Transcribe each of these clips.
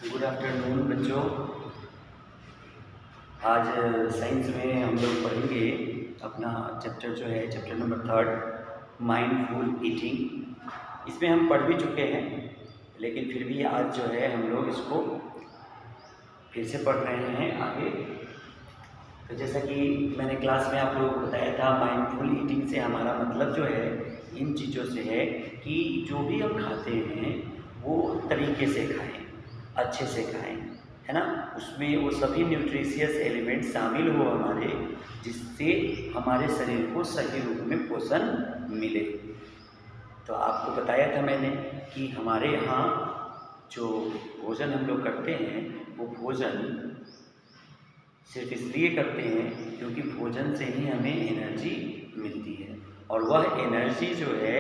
Good afternoon बच्चों। आज science में हम लोग पढ़ेंगे अपना चैप्टर जो है चैप्टर नंबर 3 माइंडफुल ईटिंग। इसमें हम पढ़ भी चुके हैं, लेकिन फिर भी आज जो है हम लोग इसको फिर से पढ़ रहे हैं आगे। तो जैसा कि मैंने क्लास में आप लोगों को बताया था, माइंडफुल ईटिंग से हमारा मतलब जो है इन चीज़ों से है कि जो भी हम खाते हैं वो तरीके से खाएं, अच्छे से खाएं, है ना। उसमें वो सभी न्यूट्रिशियस एलिमेंट शामिल हो हमारे, जिससे हमारे शरीर को सही रूप में पोषण मिले। तो आपको बताया था मैंने कि हमारे यहाँ जो भोजन हम लोग करते हैं वो भोजन सिर्फ इसलिए करते हैं क्योंकि भोजन से ही हमें एनर्जी मिलती है, और वह एनर्जी जो है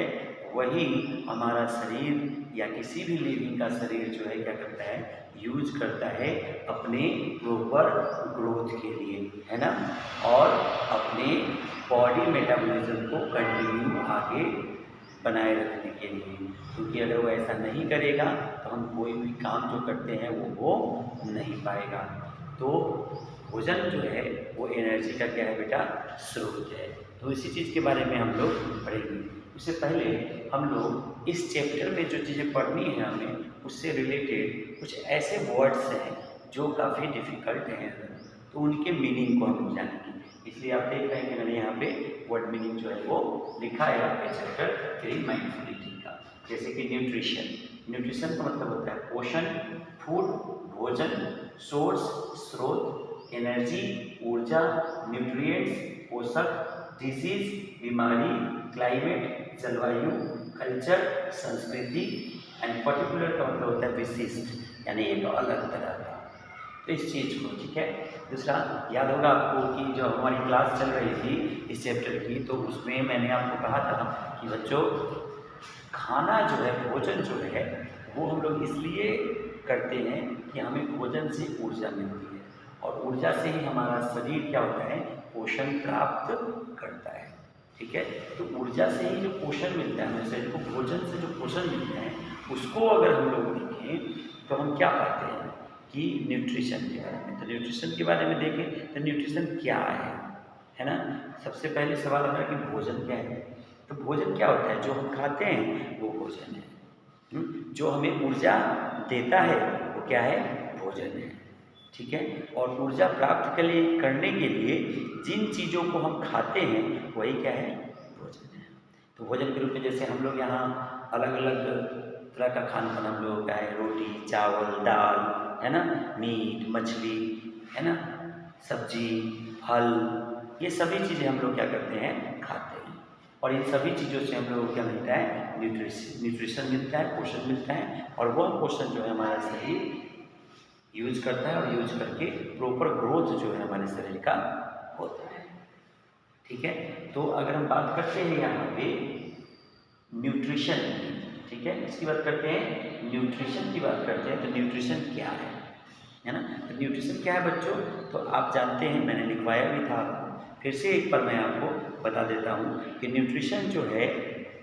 वही हमारा शरीर या किसी भी लिविंग का शरीर जो है क्या करता है, यूज करता है अपने प्रॉपर ग्रोथ के लिए, है ना, और अपने बॉडी मेटाबॉलिज्म को कंटिन्यू आगे बनाए रखने के लिए। क्योंकि अगर वो ऐसा नहीं करेगा तो हम कोई भी काम जो करते हैं वो हो नहीं पाएगा। तो भोजन जो है वो एनर्जी का क्या है बेटा, स्रोत है। तो इसी चीज़ के बारे में हम लोग पढ़ेंगे। उससे पहले हम लोग इस चैप्टर में जो चीज़ें पढ़नी है हमें, उससे रिलेटेड कुछ ऐसे वर्ड्स हैं जो काफ़ी डिफ़िकल्ट हैं, तो उनके मीनिंग को हम जानेंगे। इसलिए आप देख रहे हैं कि मैंने यहाँ पे वर्ड मीनिंग जो है वो लिखा है आपके चैप्टर 3 माइंडफुल ईटिंग का। जैसे कि न्यूट्रिशन, न्यूट्रिशन का मतलब होता है पोषण, फूड भोजन, सोर्स स्रोत, एनर्जी ऊर्जा, न्यूट्रिएंट्स पोषक, डिजीज बीमारी, क्लाइमेट जलवायु, कल्चर संस्कृति, एंड पर्टिकुलर का मतलब होता है विशिष्ट, यानी एक अलग तरह का। तो इस चीज़ को, ठीक है। दूसरा, याद होगा आपको कि जो हमारी क्लास चल रही थी इस चैप्टर की, तो उसमें मैंने आपको कहा था कि बच्चों खाना जो है, भोजन जो है वो हम लोग इसलिए करते हैं कि हमें भोजन से ऊर्जा मिलती है, और ऊर्जा से ही हमारा शरीर क्या होता है, पोषण प्राप्त करता है, ठीक है। तो ऊर्जा से ही जो पोषण मिलता है हमें शरीर को, भोजन से जो पोषण मिलता है उसको अगर हम लोग देखें तो हम क्या पाते हैं कि न्यूट्रिशन के बारे में। तो न्यूट्रिशन के बारे में देखें तो न्यूट्रिशन क्या है ना। सबसे पहले सवाल आता है कि भोजन क्या है। तो भोजन क्या होता है, जो हम खाते हैं वो भोजन है। जो हमें ऊर्जा देता है वो क्या है, भोजन है, ठीक है। और ऊर्जा प्राप्त करने के लिए जिन चीज़ों को हम खाते हैं वही क्या है, भोजन है। तो भोजन के रूप में जैसे हम लोग यहाँ अलग अलग तरह का खान पान हम लोगों का है, रोटी चावल दाल, है ना, मीट मछली, है ना, सब्जी फल, ये सभी चीज़ें हम लोग क्या करते हैं, खाते हैं। और इन सभी चीज़ों से हम लोग को क्या मिलता है, न्यूट्रिशन मिलता है, पोषण मिलता है, और वह पोषण जो है हमारा शरीर यूज करता है, और यूज करके प्रॉपर ग्रोथ जो है हमारे शरीर का होता है, ठीक है। तो अगर हम बात करते हैं यहाँ पे न्यूट्रिशन, ठीक है, इसकी बात करते हैं, न्यूट्रिशन की बात करते हैं, तो न्यूट्रिशन क्या है ना। तो न्यूट्रिशन क्या है बच्चों, तो आप जानते हैं, मैंने लिखवाया भी था, फिर से एक बार मैं आपको बता देता हूँ कि न्यूट्रिशन जो है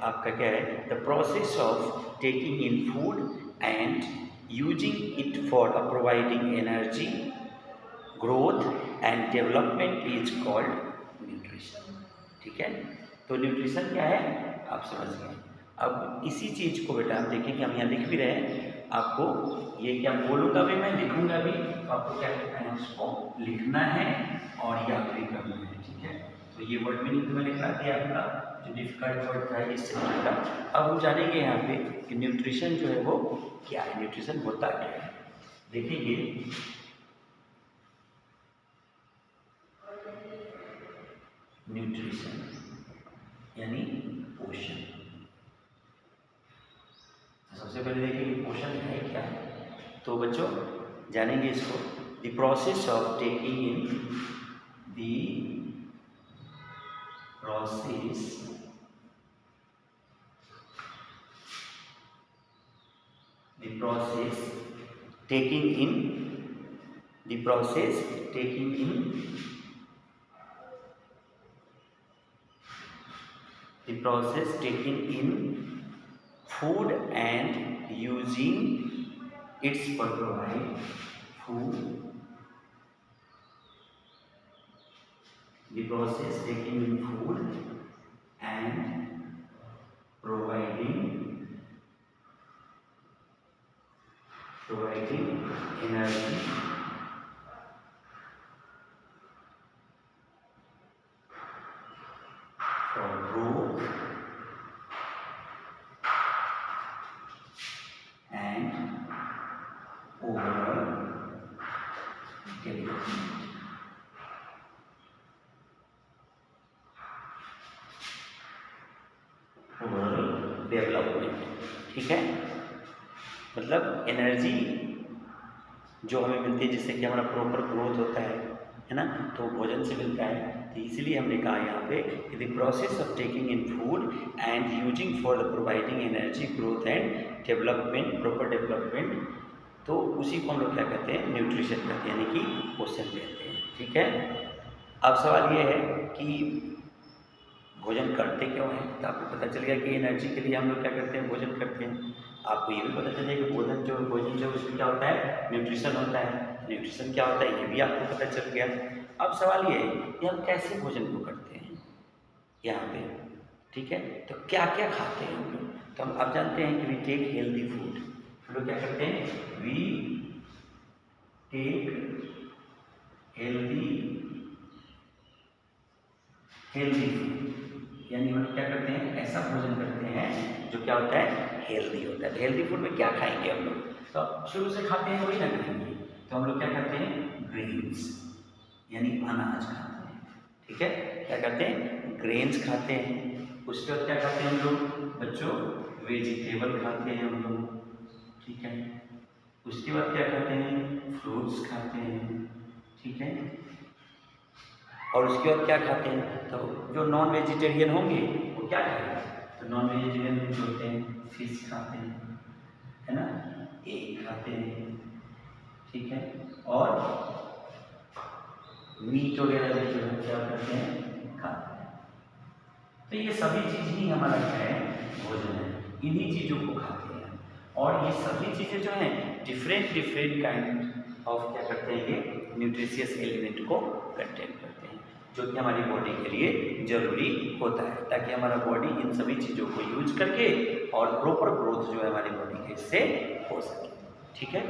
आपका क्या है, the process of taking in food and using it for providing energy growth and development is called nutrition, ठीक है। तो न्यूट्रिशन क्या है आप समझ गए। अब इसी चीज़ को बेटा आप देखेंगे, हम यहाँ लिख भी रहे हैं आपको, ये क्या बोलूँगा भी मैं, लिखूँगा भी, तो आपको क्या करना है, उसको लिखना है और याद भी करना है, ठीक है। तो ये वर्ड मीनिंग तो मैंने करा दिया आपका, जो डिफिकल्ट वर्ड था इस चैप्टर का। अब हम जानेंगे यहाँ पे कि न्यूट्रिशन जो है वो क्या है, न्यूट्रिशन होता क्या है। देखिए न्यूट्रिशन यानी पोषण। तो सबसे पहले देखिए कि पोषण है क्या। तो बच्चों जानेंगे इसको, the process of taking in, the process the process taking in, the process taking in, the process taking in food and using It's for provide food. The process taking in food and providing energy for growth and overall development. ठीक है, मतलब energy जो हमें मिलती है जिससे कि हमारा प्रॉपर ग्रोथ होता है ना, तो भोजन से मिलता है। तो इसीलिए हमने कहा यहाँ पे कि the process of taking in food and using for the providing energy growth and development, proper development, तो उसी को हम लोग क्या कहते हैं, न्यूट्रिशन कहते हैं, यानी कि पोषण कहते हैं। ठीक है, अब सवाल ये है कि भोजन करते क्यों हैं, तो आपको पता चल गया कि एनर्जी के लिए हम लोग क्या करते हैं, भोजन करते हैं। आपको ये भी पता चल जाएगा कि भोजन जो उसमें क्या होता है, न्यूट्रिशन होता है। न्यूट्रिशन क्या होता है ये भी आपको पता चल गया। अब सवाल ये है कि हम कैसे भोजन को करते हैं यहाँ पे। ठीक है, तो क्या क्या खाते हैं हम लोग, तो हम अब जानते हैं कि वी टेक हेल्दी फूड। हम लोग क्या करते हैं, वी टेक हेल्दी फूड, यानी हम क्या करते हैं, ऐसा भोजन करते हैं जो क्या होता है, हेल्दी होता है। हेल्दी फूड में क्या खाएंगे हम लोग, तो शुरू से खाते हैं वही ना खाएंगे, तो हम लोग क्या करते हैं, ग्रेन्स यानी अनाज खाते हैं। ठीक है, क्या करते हैं, ग्रेन्स खाते हैं। उसके बाद क्या खाते हैं हम लोग बच्चों, वेजिटेबल खाते हैं हम लोग। ठीक है, उसके बाद क्या खाते हैं, फ्रूट्स खाते हैं। ठीक है, और उसके बाद क्या खाते हैं, तो जो नॉन वेजिटेरियन होंगे वो क्या खाएंगे, तो नॉन वेजिटेरियन जो होते हैं फिश खाते हैं, है ना, एग खाते हैं। ठीक है, और मीट वगैरह भी जो है क्या करते हैं, खाते हैं। तो ये सभी चीज़ ही हमारा क्या है, भोजन है, इन्हीं चीज़ों को खाते हैं। और ये सभी चीज़ें जो हैं डिफरेंट काइंड ऑफ क्या करते हैं, ये न्यूट्रिशियस एलिमेंट को कंटेन करते हैं, जो कि हमारी बॉडी के लिए ज़रूरी होता है, ताकि हमारा बॉडी इन सभी चीज़ों को यूज करके और प्रॉपर ग्रोथ जो है हमारी बॉडी के इससे हो सके। ठीक है,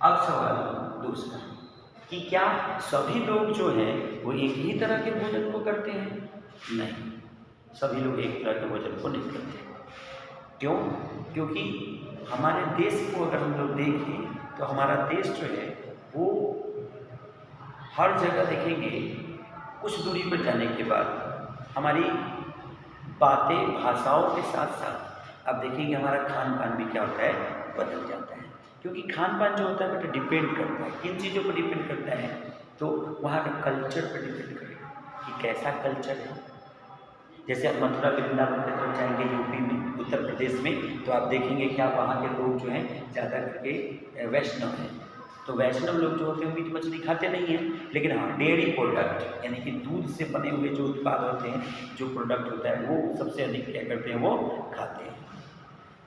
अब सवाल दूसरा कि क्या सभी लोग जो हैं वो एक ही तरह के भोजन को करते हैं? नहीं, सभी लोग एक तरह के भोजन को नहीं करते। क्यों? क्योंकि हमारे देश को अगर हम लोग देखें तो हमारा देश जो है वो हर जगह देखेंगे, कुछ दूरी पर जाने के बाद हमारी बातें भाषाओं के साथ साथ अब देखेंगे हमारा खान पान भी क्या होता है, बदल जाता है। क्योंकि खान पान जो होता है बेटा डिपेंड करता है, किन चीज़ों पर डिपेंड करता है, तो वहाँ का कल्चर पर डिपेंड करेगा कि कैसा कल्चर है। जैसे आप मथुरा वृंदावन की तरफ जाएंगे यूपी में, उत्तर प्रदेश में, तो आप देखेंगे कि आप वहाँ के लोग जो हैं ज़्यादा करके वैष्णव हैं। तो वैष्णव लोग जो होते हैं मीट मछली खाते नहीं हैं, लेकिन हाँ डेयरी प्रोडक्ट यानी कि दूध से बने हुए जो उत्पाद होते हैं, जो प्रोडक्ट होता है वो सबसे अधिक क्या करते हैं, वो खाते हैं।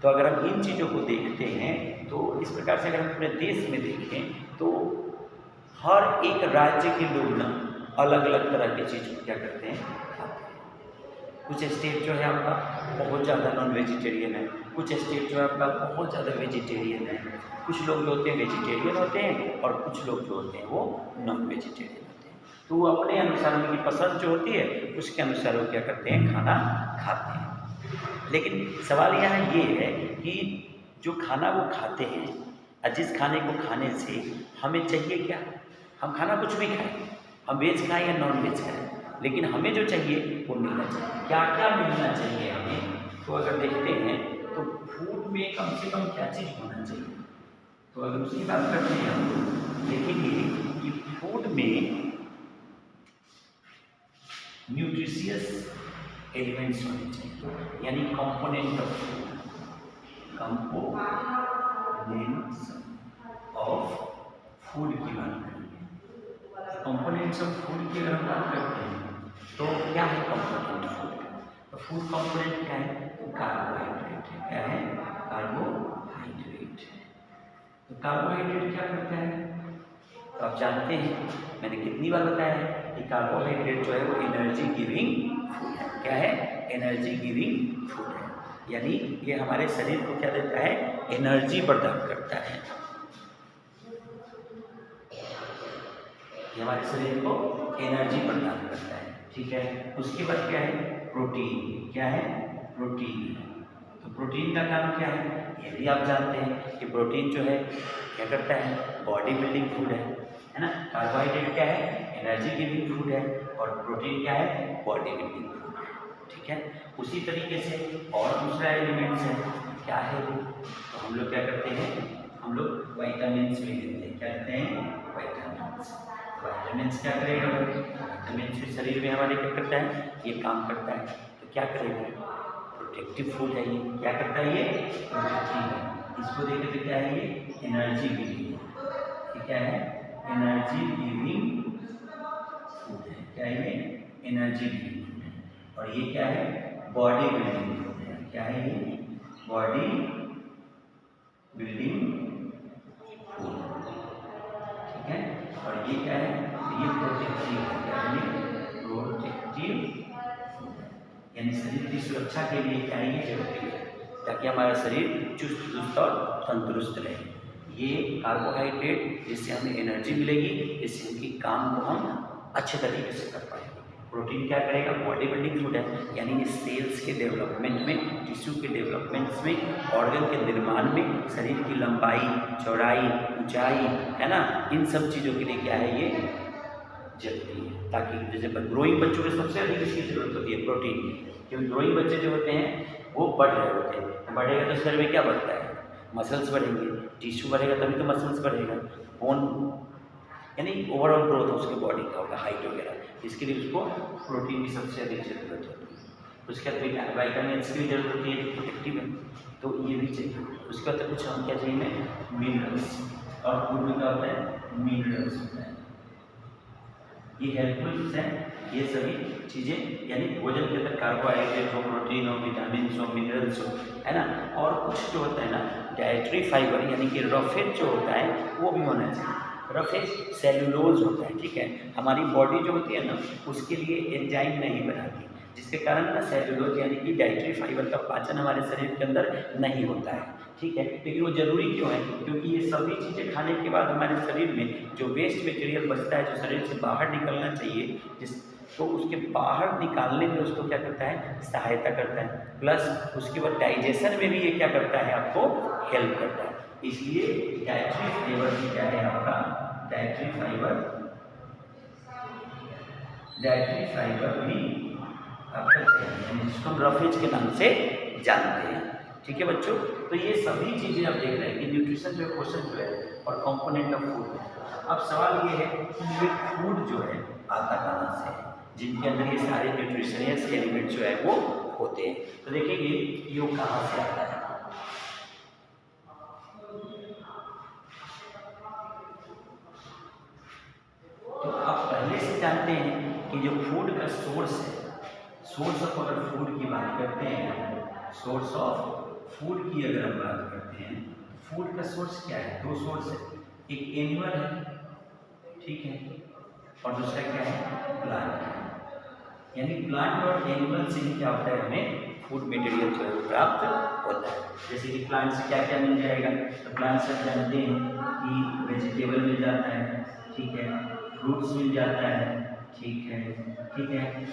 तो अगर हम इन चीज़ों को देखते हैं तो इस प्रकार से अगर हम अपने देश में देखें तो हर एक राज्य के लोग ना अलग अलग तरह की चीज़ को क्या करते हैं, खाते हैं। कुछ स्टेट जो है आपका बहुत ज़्यादा नॉन वेजिटेरियन है, कुछ स्टेट जो है आपका बहुत ज़्यादा वेजिटेरियन है, कुछ लोग जो होते हैं वेजिटेरियन होते हैं और कुछ लोग जो होते हैं वो नॉन वेजिटेरियन होते हैं। तो वो अपने अनुसार उनकी पसंद जो होती है उसके अनुसार वो क्या करते हैं, खाना खाते हैं। लेकिन सवाल यहाँ ये है कि जो खाना वो खाते हैं और जिस खाने को खाने से हमें चाहिए क्या, हम खाना कुछ भी खाएं, हम वेज खाएं या नॉन वेज खाएं, लेकिन हमें जो चाहिए वो मिलना चाहिए। क्या क्या मिलना चाहिए हमें, तो अगर देखते हैं तो फूड में कम से कम क्या चीज़ होना चाहिए, तो अगर उसकी बात करते हैं हम लोग देखेंगे कि फूड में न्यूट्रिशियस एलिमेंट्स होने चाहिए, यानी component of food, components of food की बात करेंगे। कंपोनेंट्स ऑफ फूड की अगर हम बात करते हैं तो क्या है कंपोनेंट फूड, तो फूड कंपोनेंट क्या है, तो कार्बोहाइड्रेट है। क्या है, कार्बोहाइड्रेट है। तो कार्बोहाइड्रेट क्या करता है, तो आप जानते हैं, मैंने कितनी बार बताया है कि कार्बोहाइड्रेट जो है वो एनर्जी गिविंग फूड है। क्या है, एनर्जी गिविंग फूड है, यानी ये हमारे शरीर को क्या देता है, एनर्जी प्रदान करता है। ये हमारे शरीर को एनर्जी प्रदान करता है, ठीक है। उसके बाद क्या है, प्रोटीन। क्या है, प्रोटीन। तो प्रोटीन का काम क्या है, ये भी आप जानते हैं कि प्रोटीन जो है क्या करता है, बॉडी बिल्डिंग फूड है ना। कार्बोहाइड्रेट क्या है, एनर्जी गिविंग फूड है, और प्रोटीन क्या है, बॉडी बिल्डिंग फूड है, ठीक है। उसी तरीके से और दूसरा एलिमेंट्स है, क्या है वो, तो हम लोग क्या करते हैं, हम लोग वाइटामिन्स भी लेते हैं। क्या लेते हैं, वाइटामिन्स। वाइटामिन्स क्या करेगा, वाइटामिन्स भी शरीर में हमारे क्या करता है, ये काम करता है। तो क्या करेगा, प्रोटेक्टिव फूड है ये। क्या करता है, ये प्रोटेक्टिव है। इसको देखते तो क्या है, ये एनर्जी गिविंग है। क्या है, एनर्जी गिविंग फूड है। क्या है, ये एनर्जी गिविंग फूड है। और ये क्या है, बॉडी बिल्डिंग फूड है। क्या है, ये बॉडी बिल्डिंग फूड, ठीक है। और ये क्या है, ये प्रोटेक्टिव है। क्या है, ये प्रोटेक्टिव फूड है, यानी शरीर की सुरक्षा के लिए क्या है, ये जरूरी है, ताकि हमारा शरीर चुस्त दुरुस्त और तंदुरुस्त रहे। ये कार्बोहाइड्रेट जिससे हमें एनर्जी मिलेगी, जिससे उनकी काम को हम अच्छे तरीके से कर पाएंगे। प्रोटीन क्या करेगा, बॉडी बिल्डिंग फूड है, यानी ये सेल्स के डेवलपमेंट में, टिश्यू के डेवलपमेंट्स में, ऑर्गन के निर्माण में, शरीर की लंबाई, चौड़ाई, ऊंचाई, है ना, इन सब चीज़ों के लिए क्या है, ये जरूरी है। ताकि जैसे ग्रोइंग बच्चों को सबसे अधिक इसकी जरूरत होती है, प्रोटीन की, क्योंकि ग्रोइंग बच्चे जो होते हैं वो बढ़ रहे होते हैं। बढ़ेगा तो शरीर में क्या बढ़ता है, मसल्स बढ़ेंगे, टिश्यू बढ़ेगा तभी तो मसल्स बढ़ेगा, बोन, यानी ओवरऑल ग्रोथ उसके बॉडी का होगा, हाइट वगैरह। इसके लिए उसको प्रोटीन की सबसे अधिक जरूरत होती है। उसके बाद वाइटामिन्स की भी जरूरत होती है, प्रोटेक्टिव है, तो ये भी चाहिए। उसके बाद कुछ हम क्या चाहिए, मिनरल्स, और फूड में क्या होता है, मिनरल्स होता है, ये हेल्पफुल्स हैं। ये सभी चीज़ें, यानी भोजन के अंदर कार्बोहाइड्रेट हो, प्रोटीन हो, विटामिन हो, मिनरल्स हो, है ना। और कुछ जो होता है ना, डाइटरी फाइबर, यानी कि रफेज जो होता है वो भी होना चाहिए। रफेज सेलुलोज होता है, ठीक है। हमारी बॉडी जो होती है ना, उसके लिए एंजाइम नहीं बनाती, जिसके कारण ना सेलुलोज यानी कि डाइटरी फाइबर का पाचन हमारे शरीर के अंदर नहीं होता है, ठीक है। लेकिन वो जरूरी क्यों है, क्योंकि ये सभी चीज़ें खाने के बाद हमारे शरीर में जो वेस्ट मटेरियल बचता है, जो शरीर से बाहर निकलना चाहिए, जिस तो उसके बाहर निकालने में उसको क्या करता है, सहायता करता है। प्लस उसके बाद डाइजेशन में भी ये क्या करता है, आपको हेल्प करता है। इसलिए डाइटरी फाइबर भी क्या है आपका, डाइटरी फाइबर भी आपका चाहिए, जिसको हम रफेज के नाम से जानते हैं, ठीक है बच्चों। तो ये सभी चीज़ें आप देख रहे हैं कि न्यूट्रिशन जो क्वेश्चन जो है और कंपोनेंट ऑफ फूड है। अब सवाल ये है कि ये फूड जो है आता कहाँ से है, जिनके अंदर ये सारे न्यूट्रिशनियस एलिमेंट जो है वो होते हैं। तो देखेंगे ये वो कहाँ से आता है। तो आप पहले से जानते हैं कि जो फूड का सोर्स है, सोर्स ऑफ अगर फूड की बात करते हैं, सोर्स ऑफ फूड की अगर हम बात करते हैं, तो फूड का सोर्स क्या है, दो सोर्स है, एक एनिमल है, ठीक है, और दूसरा क्या है, प्लांट। यानी प्लांट और एनिमल से ही क्या होता है, हमें फूड मटेरियल जो है प्राप्त होता है। जैसे कि प्लांट से क्या क्या मिल जाएगा, तो प्लांट से जानते हैं कि वेजिटेबल मिल जाता है, ठीक है, फ्रूट्स मिल जाता है, ठीक है।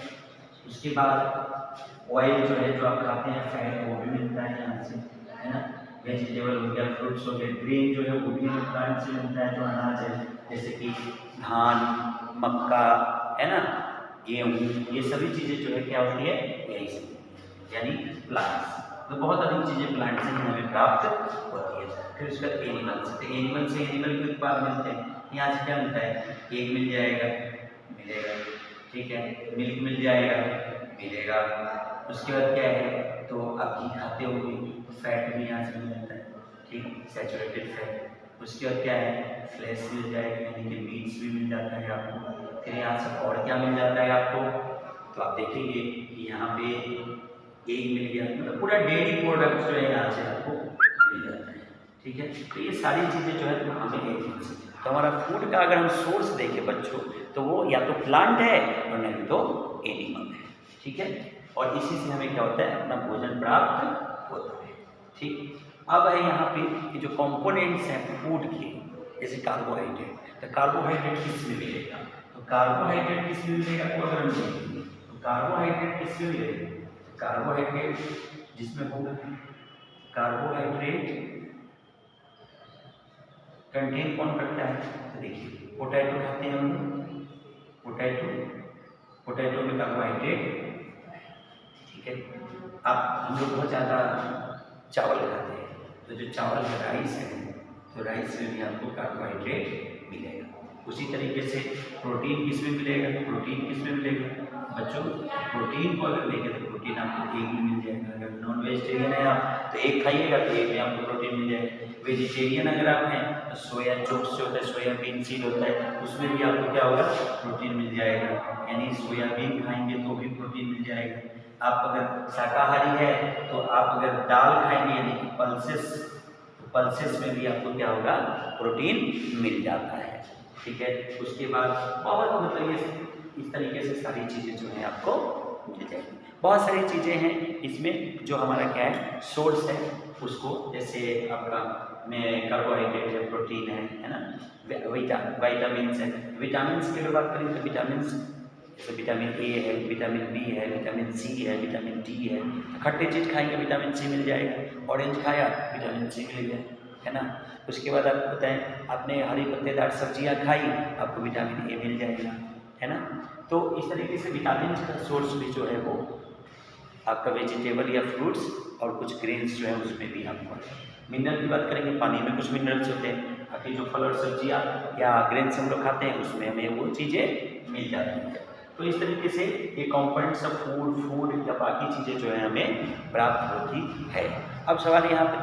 उसके बाद ऑयल जो है, जो आप खाते हैं फैट, वो भी मिलता है यहाँ से, है ना। वेजिटेबल हो गया, फ्रूट्स हो गए, ग्रेन जो है वो भी प्लांट से मिलता है, जो अनाज है, जैसे कि धान, मक्का, है ना, गेहूँ, ये सभी चीज़ें जो है क्या होती है, यही से, यानी प्लांट्स। तो बहुत अधिक चीज़ें प्लांट से ही हमें प्राप्त होती है। फिर उसके बाद एनिमल से, तो एनिमल से एनिमल के उत्पाद मिलते हैं। यहाँ से क्या मिलता है, एग मिल जाएगा, मिलेगा, ठीक है, मिल्क मिल जाएगा, मिलेगा। उसके बाद क्या है, तो आप घी खाते होंगे, तो फैट भी यहाँ से मिल जाता है, ठीक, सैचुरेटेड फैट। उसके बाद क्या है, फ्लैश मिल जाएगा, यानी कि मीट्स भी मिल जाता है आपको। फिर यहाँ से और क्या मिल जाता है आपको, तो आप देखेंगे कि यहाँ पे एग मिल गया, मतलब पूरा डेयरी प्रोडक्ट जो है यहाँ से आपको मिल जाता है, ठीक है। तो ये सारी चीज़ें जो है हमें एनिमल्स, तो हमारा फूड का अगर हम सोर्स देखें बच्चों, तो वो या तो प्लांट है और नहीं तो एनिमल है, ठीक है। और इसी से हमें क्या होता है, अपना भोजन प्राप्त होता है, ठीक। अब है यहाँ पे कि जो कंपोनेंट्स हैं फूड के, जैसे कार्बोहाइड्रेट, तो कार्बोहाइड्रेट किस में मिलेगा, तो कार्बोहाइड्रेट किस में मिलेगा, तो अगर हम देखेंगे तो कार्बोहाइड्रेट किस में मिलेगा, कार्बोहाइड्रेट जिसमें होगा, कार्बोहाइड्रेट कंटेन कौन करता है, तो देखिए पोटैटो खाते हैं हम लोग, पोटैटो में कार्बोहाइड्रेट, ठीक है। अब हम लोग बहुत ज़्यादा चावल खाते हैं, तो जो चावल का राइस है, तो राइस में भी आपको कार्बोहाइड्रेट मिलेगा। उसी तरीके से प्रोटीन किस में मिलेगा, प्रोटीन किस में मिलेगा बच्चों, प्रोटीन को अगर देखें तो प्रोटीन आपको एग में मिल जाएगा। अगर नॉन वेजिटेरियन है आप तो एग खाइएगा तो एग में आपको प्रोटीन मिल जाएगा। वेजिटेरियन अगर आप हैं तो सोया चोक्स जो होता है, सोयाबीन सीड होता है, उसमें भी आपको क्या होगा, प्रोटीन मिल जाएगा। यानी सोयाबीन खाएंगे तो भी प्रोटीन मिल जाएगा। आप अगर शाकाहारी है तो आप अगर दाल खाएंगे यानी कि पल्सेस, तो पल्सेस में भी आपको क्या होगा, प्रोटीन मिल जाता है, ठीक है। उसके बाद बहुत मतलब ये इस तरीके से सारी चीज़ें जो हैं आपको मिल जाएगी। बहुत सारी चीज़ें हैं इसमें जो हमारा क्या है सोर्स है, उसको जैसे आपका में कार्बोहाइड्रेट है, प्रोटीन है ना, विटामिन्स है। विटामिन्स की अगर बात करें तो विटामिन्स जैसे विटामिन ए है, विटामिन बी है, विटामिन सी है, विटामिन डी है। खट्टी चीज़ खाएंगे विटामिन सी मिल जाएगा, ऑरेंज खाया विटामिन सी मिल गया, है ना। उसके बाद आपको बताएं आपने हरी पत्तेदार सब्जियां खाई, आपको विटामिन ए मिल जाएगा, है ना। तो इस तरीके से विटामिन का सोर्स भी जो है वो आपका वेजिटेबल या फ्रूट्स और कुछ ग्रेन्स जो है उसमें भी आपको। मिनरल की बात करेंगे, पानी में कुछ मिनरल्स होते हैं, बाकी जो फल और सब्जियाँ या ग्रेन्स हम लोग खाते हैं उसमें हमें वो चीज़ें मिल जाती हैं। तो इस तरीके से ये कंपोनेंट्स ऑफ फूड या बाकी चीज़ें जो है हमें प्राप्त होती है। अब सवाल यहाँ पे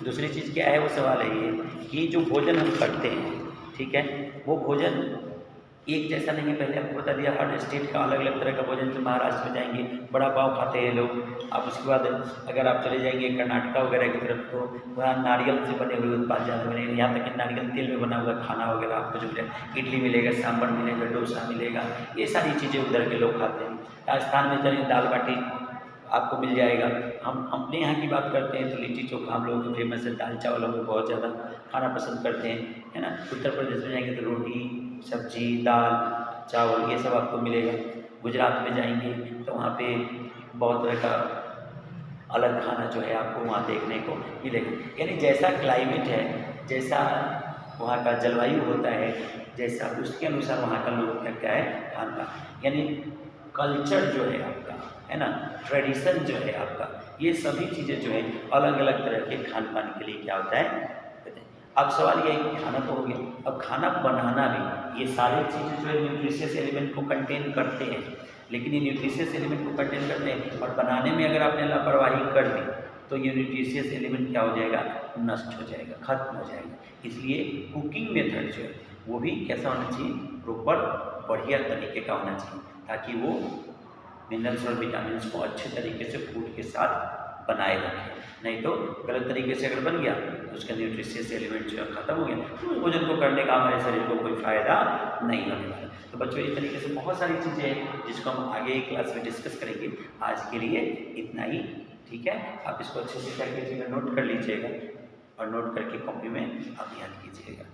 दूसरी चीज़ क्या है, वो सवाल है ये कि जो भोजन हम करते हैं, ठीक है, वो भोजन एक जैसा नहीं है। पहले आपको बता दिया हर स्टेट का अलग अलग तरह का भोजन। तो महाराष्ट्र में जाएंगे बड़ा पाव खाते हैं लोग, अब उसके बाद अगर आप चले जाएंगे कर्नाटका वगैरह की तरफ तो वहाँ नारियल से बने हुए उत्पाद ज़्यादा बनेंगे। यहाँ तक कि नारियल तेल में बना हुआ खाना वगैरह आपको जो मिलेगा, इडली मिलेगा, सांभर मिलेगा, डोसा मिलेगा, ये सारी चीज़ें उधर के लोग खाते हैं। राजस्थान में चलिए दाल बाटी आपको मिल जाएगा। हम अपने यहाँ की बात करते हैं तो लिट्टी चोखा हम लोगों को फेमस है, दाल चावल हम लोग बहुत ज़्यादा खाना पसंद करते हैं, है ना। उत्तर प्रदेश में जाएंगे तो रोटी सब्जी दाल चावल ये सब आपको मिलेगा। गुजरात में जाएंगे तो वहाँ पे बहुत तरह का अलग खाना जो है आपको वहाँ देखने को मिलेगा। यानी जैसा क्लाइमेट है, जैसा वहाँ का जलवायु होता है, जैसा उसके अनुसार वहाँ का लोग क्या है खाना, यानी कल्चर जो है आपका, है ना, ट्रेडिशन जो है आपका, ये सभी चीज़ें जो है अलग अलग तरह के खान पान के लिए क्या होता है। अब सवाल ये है कि खाना तो हो गया, अब खाना बनाना भी, ये सारी चीज़ें जो है न्यूट्रिशियस एलिमेंट को कंटेन करते हैं। लेकिन ये न्यूट्रिशियस एलिमेंट को कंटेन करते हैं और बनाने में अगर आपने लापरवाही कर दी तो ये न्यूट्रिशियस एलिमेंट क्या हो जाएगा, नष्ट हो जाएगा, खत्म हो जाएगा। इसलिए कुकिंग मेथड जो है वो भी कैसा होना चाहिए, प्रॉपर बढ़िया तरीके का होना चाहिए, ताकि वो मिनरल्स और विटामिन को अच्छे तरीके से फूड के साथ बनाए रखें। नहीं तो गलत तरीके से अगर बन गया तो उसका न्यूट्रिशियस एलिमेंट जो है खत्म हो गया, तो उस भोजन को करने का हमारे शरीर को कोई फ़ायदा नहीं होने वाला। तो बच्चों इस तरीके से बहुत सारी चीज़ें हैं जिसको हम आगे क्लास में डिस्कस करेंगे। आज के लिए इतना ही, ठीक है। आप इसको अच्छे से क्या कीजिएगा, नोट कर लीजिएगा और नोट करके कॉपी में आप याद कीजिएगा।